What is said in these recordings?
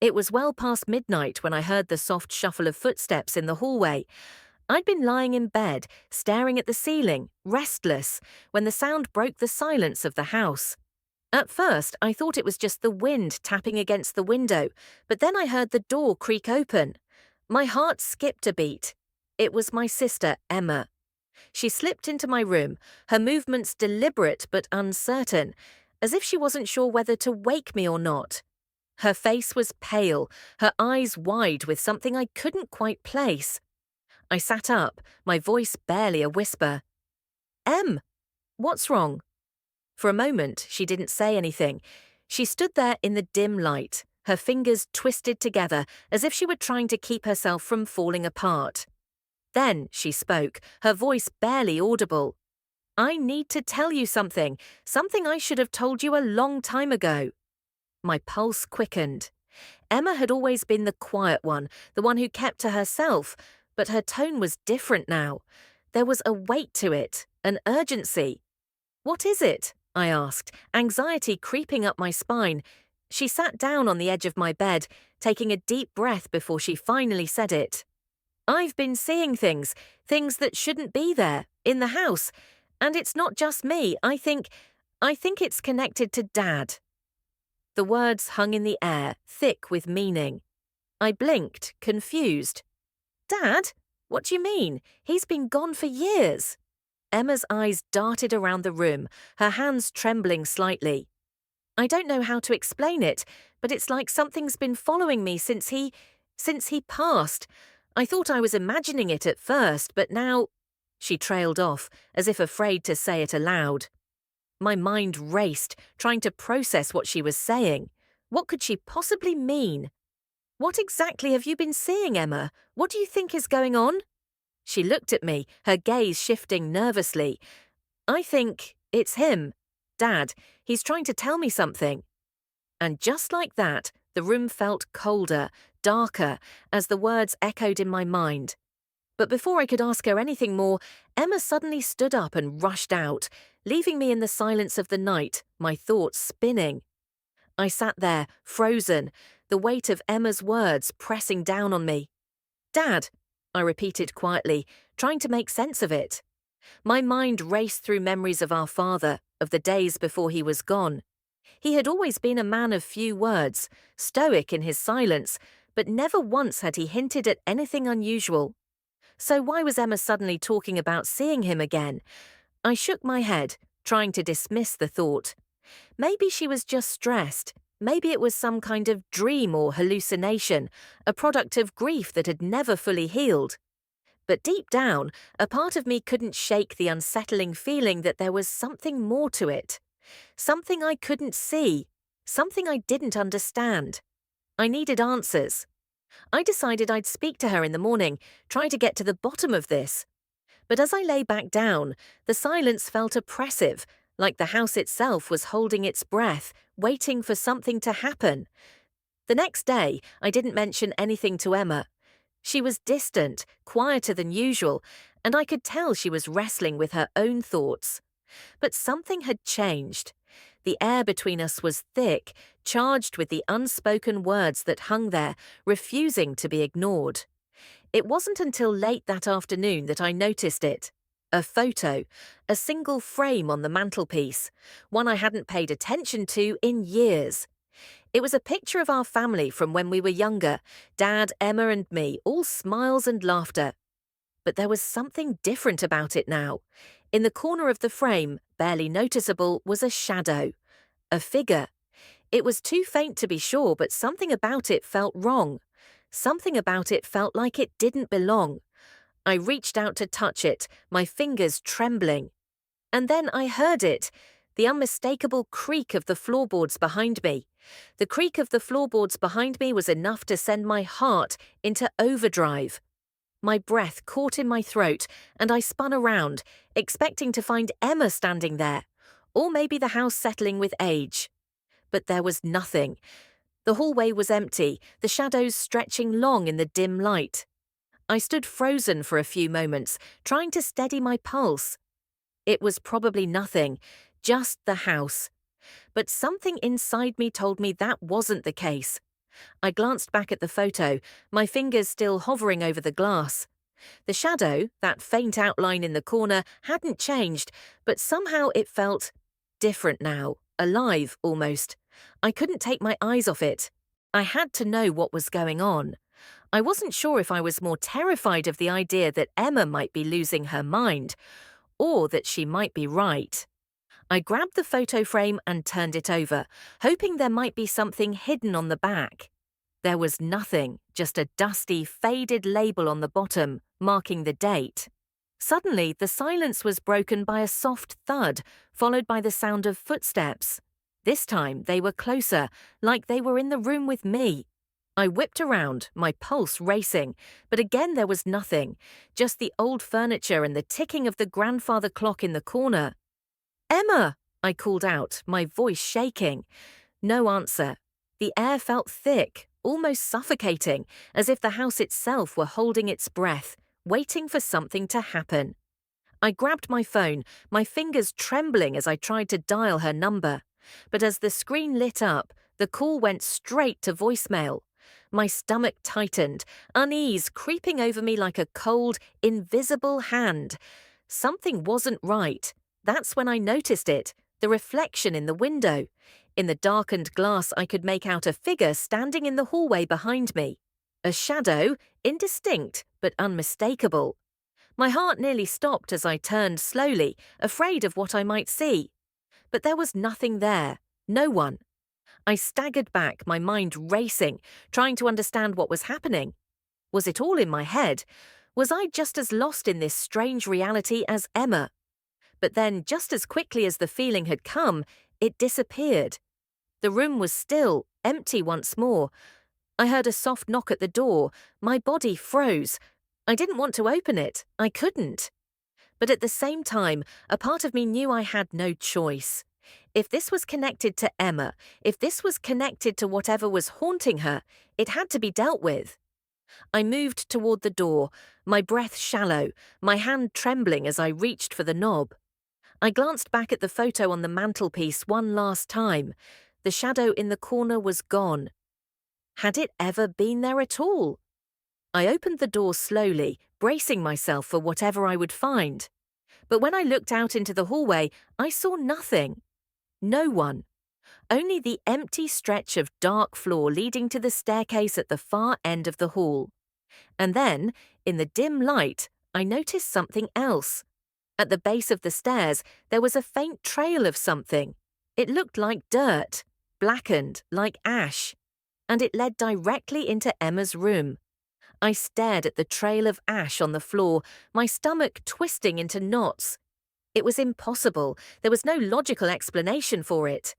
It was well past midnight when I heard the soft shuffle of footsteps in the hallway. I'd been lying in bed, staring at the ceiling, restless, when the sound broke the silence of the house. At first, I thought it was just the wind tapping against the window, but then I heard the door creak open. My heart skipped a beat. It was my sister, Emma. She slipped into my room, her movements deliberate but uncertain, as if she wasn't sure whether to wake me or not. Her face was pale, her eyes wide with something I couldn't quite place. I sat up, my voice barely a whisper. "Em, what's wrong?" For a moment, she didn't say anything. She stood there in the dim light, her fingers twisted together as if she were trying to keep herself from falling apart. Then she spoke, her voice barely audible. "I need to tell you something I should have told you a long time ago." My pulse quickened. Emma had always been the quiet one, the one who kept to herself, but her tone was different now. There was a weight to it, an urgency. "What is it?" I asked, anxiety creeping up my spine. She sat down on the edge of my bed, taking a deep breath before she finally said it. "I've been seeing things that shouldn't be there, in the house. And it's not just me, I think it's connected to Dad." The words hung in the air, thick with meaning. I blinked, confused. "Dad? What do you mean? He's been gone for years." Emma's eyes darted around the room, her hands trembling slightly. "I don't know how to explain it, but it's like something's been following me since he passed. I thought I was imagining it at first, but now—" She trailed off, as if afraid to say it aloud. My mind raced, trying to process what she was saying. What could she possibly mean? "What exactly have you been seeing, Emma? What do you think is going on?" She looked at me, her gaze shifting nervously. "I think it's him. Dad. He's trying to tell me something." And just like that, the room felt colder, darker, as the words echoed in my mind. But before I could ask her anything more, Emma suddenly stood up and rushed out, leaving me in the silence of the night, my thoughts spinning. I sat there, frozen, the weight of Emma's words pressing down on me. "Dad," I repeated quietly, trying to make sense of it. My mind raced through memories of our father, of the days before he was gone. He had always been a man of few words, stoic in his silence, but never once had he hinted at anything unusual. So why was Emma suddenly talking about seeing him again? I shook my head, trying to dismiss the thought. Maybe she was just stressed. Maybe it was some kind of dream or hallucination, a product of grief that had never fully healed. But deep down, a part of me couldn't shake the unsettling feeling that there was something more to it. Something I couldn't see, something I didn't understand. I needed answers. I decided I'd speak to her in the morning, try to get to the bottom of this. But as I lay back down, the silence felt oppressive, like the house itself was holding its breath, waiting for something to happen. The next day, I didn't mention anything to Emma. She was distant, quieter than usual, and I could tell she was wrestling with her own thoughts. But something had changed. The air between us was thick, charged with the unspoken words that hung there, refusing to be ignored. It wasn't until late that afternoon that I noticed it. A photo, a single frame on the mantelpiece, one I hadn't paid attention to in years. It was a picture of our family from when we were younger, Dad, Emma and me, all smiles and laughter. But there was something different about it now. In the corner of the frame, barely noticeable, was a shadow. A figure. It was too faint to be sure, but something about it felt wrong. Something about it felt like it didn't belong. I reached out to touch it, my fingers trembling. And then I heard it, the unmistakable creak of the floorboards behind me. The creak of the floorboards behind me was enough to send my heart into overdrive. My breath caught in my throat, and I spun around, expecting to find Emma standing there, or maybe the house settling with age. But there was nothing. The hallway was empty, the shadows stretching long in the dim light. I stood frozen for a few moments, trying to steady my pulse. It was probably nothing, just the house. But something inside me told me that wasn't the case. I glanced back at the photo, my fingers still hovering over the glass. The shadow, that faint outline in the corner, hadn't changed, but somehow it felt different now, alive almost. I couldn't take my eyes off it. I had to know what was going on. I wasn't sure if I was more terrified of the idea that Emma might be losing her mind, or that she might be right. I grabbed the photo frame and turned it over, hoping there might be something hidden on the back. There was nothing, just a dusty, faded label on the bottom, marking the date. Suddenly, the silence was broken by a soft thud, followed by the sound of footsteps. This time, they were closer, like they were in the room with me. I whipped around, my pulse racing, but again there was nothing, just the old furniture and the ticking of the grandfather clock in the corner. "Emma!" I called out, my voice shaking. No answer. The air felt thick, almost suffocating, as if the house itself were holding its breath, waiting for something to happen. I grabbed my phone, my fingers trembling as I tried to dial her number. But as the screen lit up, the call went straight to voicemail. My stomach tightened, unease creeping over me like a cold, invisible hand. Something wasn't right. That's when I noticed it, the reflection in the window. In the darkened glass, I could make out a figure standing in the hallway behind me. A shadow, indistinct but unmistakable. My heart nearly stopped as I turned slowly, afraid of what I might see. But there was nothing there, no one. I staggered back, my mind racing, trying to understand what was happening. Was it all in my head? Was I just as lost in this strange reality as Emma? But then, just as quickly as the feeling had come, it disappeared. The room was still, empty once more. I heard a soft knock at the door. My body froze. I didn't want to open it. I couldn't. But at the same time, a part of me knew I had no choice. If this was connected to Emma, if this was connected to whatever was haunting her, it had to be dealt with. I moved toward the door, my breath shallow, my hand trembling as I reached for the knob. I glanced back at the photo on the mantelpiece one last time. The shadow in the corner was gone. Had it ever been there at all? I opened the door slowly, bracing myself for whatever I would find. But when I looked out into the hallway, I saw nothing. No one. Only the empty stretch of dark floor leading to the staircase at the far end of the hall. And then, in the dim light, I noticed something else. At the base of the stairs, there was a faint trail of something. It looked like dirt, blackened, like ash. And it led directly into Emma's room. I stared at the trail of ash on the floor, my stomach twisting into knots. It was impossible. There was no logical explanation for it.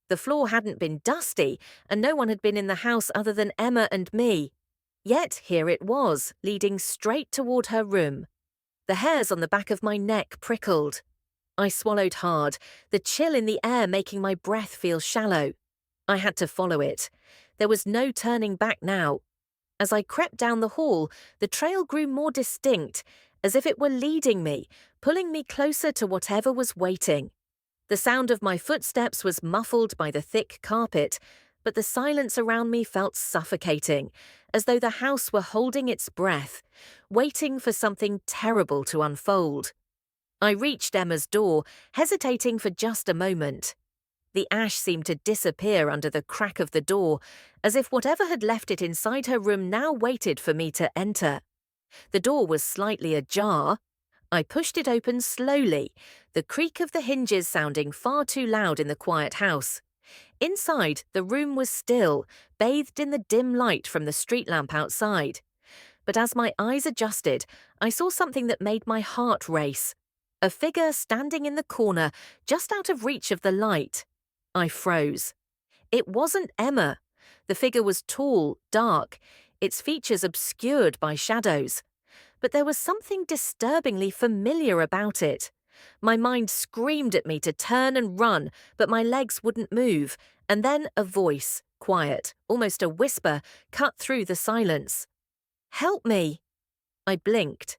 The floor hadn't been dusty, and no one had been in the house other than Emma and me. Yet here it was, leading straight toward her room. The hairs on the back of my neck prickled. I swallowed hard, the chill in the air making my breath feel shallow. I had to follow it. There was no turning back now. As I crept down the hall, the trail grew more distinct, as if it were leading me, pulling me closer to whatever was waiting. The sound of my footsteps was muffled by the thick carpet, but the silence around me felt suffocating, as though the house were holding its breath, waiting for something terrible to unfold. I reached Emma's door, hesitating for just a moment. The ash seemed to disappear under the crack of the door, as if whatever had left it inside her room now waited for me to enter. The door was slightly ajar. I pushed it open slowly, the creak of the hinges sounding far too loud in the quiet house. Inside, the room was still, bathed in the dim light from the street lamp outside. But as my eyes adjusted, I saw something that made my heart race. A figure standing in the corner, just out of reach of the light. I froze. It wasn't Emma. The figure was tall, dark, its features obscured by shadows. But there was something disturbingly familiar about it. My mind screamed at me to turn and run, but my legs wouldn't move, and then a voice, quiet, almost a whisper, cut through the silence. "Help me!" I blinked.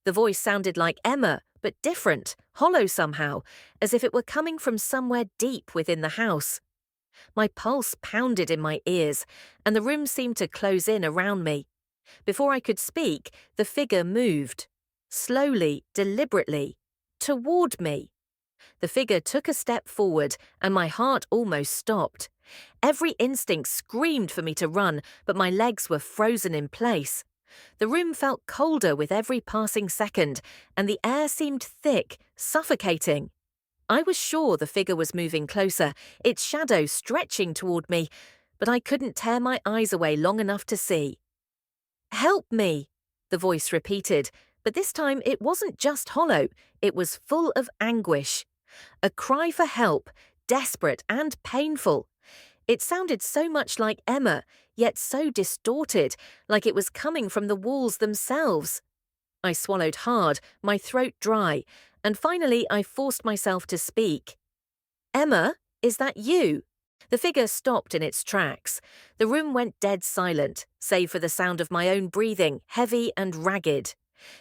The voice sounded like Emma, but different, hollow somehow, as if it were coming from somewhere deep within the house. My pulse pounded in my ears, and the room seemed to close in around me. Before I could speak, the figure moved. Slowly, deliberately. Toward me. The figure took a step forward, and my heart almost stopped. Every instinct screamed for me to run, but my legs were frozen in place. The room felt colder with every passing second, and the air seemed thick, suffocating. I was sure the figure was moving closer, its shadow stretching toward me, but I couldn't tear my eyes away long enough to see. "Help me," the voice repeated, but this time it wasn't just hollow, it was full of anguish. A cry for help, desperate and painful. It sounded so much like Emma, yet so distorted, like it was coming from the walls themselves. I swallowed hard, my throat dry, and finally I forced myself to speak. "Emma, is that you?" The figure stopped in its tracks. The room went dead silent, save for the sound of my own breathing, heavy and ragged.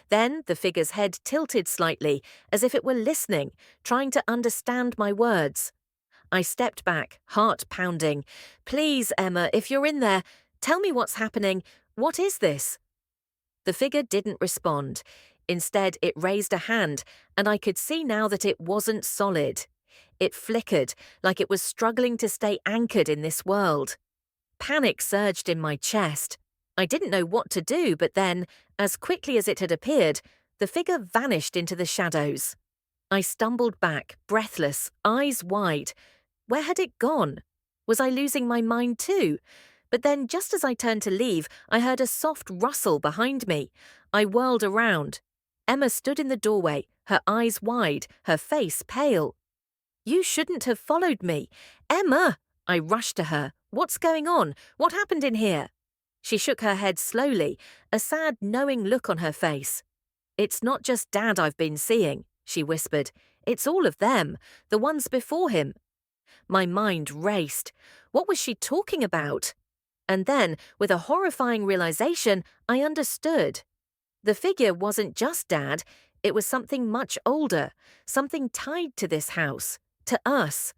Then the figure's head tilted slightly, as if it were listening, trying to understand my words. I stepped back, heart pounding. "Please, Emma, if you're in there, tell me what's happening. What is this?" The figure didn't respond. Instead, it raised a hand, and I could see now that it wasn't solid. It flickered, like it was struggling to stay anchored in this world. Panic surged in my chest. I didn't know what to do, but then, as quickly as it had appeared, the figure vanished into the shadows. I stumbled back, breathless, eyes wide. Where had it gone? Was I losing my mind too? But then, just as I turned to leave, I heard a soft rustle behind me. I whirled around. Emma stood in the doorway, her eyes wide, her face pale. "You shouldn't have followed me. Emma!" I rushed to her. "What's going on? What happened in here?" She shook her head slowly, a sad, knowing look on her face. "It's not just Dad I've been seeing," she whispered. "It's all of them, the ones before him." My mind raced. What was she talking about? And then, with a horrifying realization, I understood. The figure wasn't just Dad, it was something much older, something tied to this house, to us.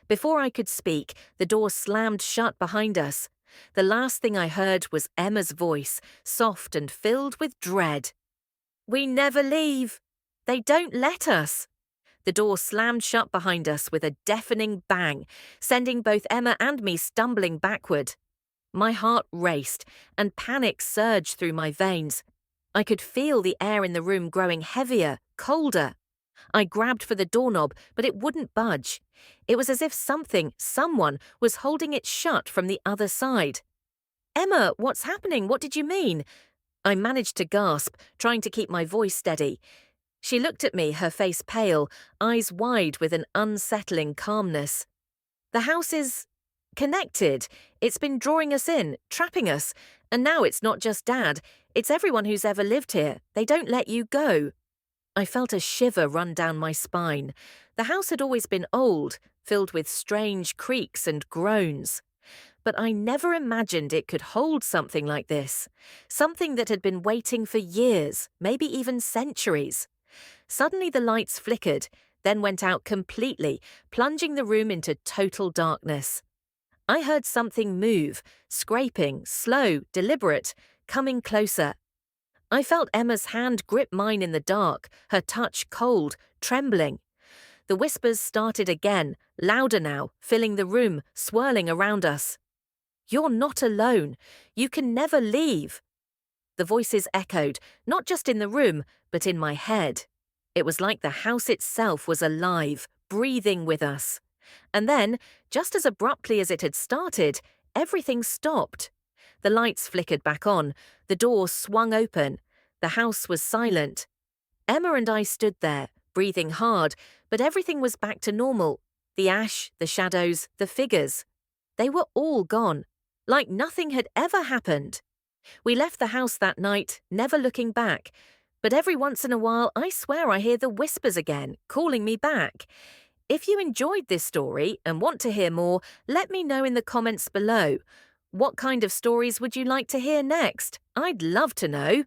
Before I could speak, the door slammed shut behind us. The last thing I heard was Emma's voice, soft and filled with dread. "We never leave. They don't let us." The door slammed shut behind us with a deafening bang, sending both Emma and me stumbling backward. My heart raced, and panic surged through my veins. I could feel the air in the room growing heavier, colder. I grabbed for the doorknob, but it wouldn't budge. It was as if someone was holding it shut from the other side. "Emma, what's happening? What did you mean?" I managed to gasp, trying to keep my voice steady. She looked at me, her face pale, eyes wide with an unsettling calmness. "The house is connected. It's been drawing us in, trapping us, and now it's not just Dad, it's everyone who's ever lived here. They don't let you go." I felt a shiver run down my spine. The house had always been old, filled with strange creaks and groans. But I never imagined it could hold something like this. Something that had been waiting for years, maybe even centuries. Suddenly the lights flickered, then went out completely, plunging the room into total darkness. I heard something move, scraping, slow, deliberate, coming closer. I felt Emma's hand grip mine in the dark, her touch cold, trembling. The whispers started again, louder now, filling the room, swirling around us. "You're not alone. You can never leave." The voices echoed, not just in the room, but in my head. It was like the house itself was alive, breathing with us. And then, just as abruptly as it had started, everything stopped. The lights flickered back on, the door swung open, the house was silent. Emma and I stood there, breathing hard, but everything was back to normal. The ash, the shadows, the figures. They were all gone, like nothing had ever happened. We left the house that night, never looking back, but every once in a while I swear I hear the whispers again, calling me back. If you enjoyed this story and want to hear more, let me know in the comments below. What kind of stories would you like to hear next? I'd love to know.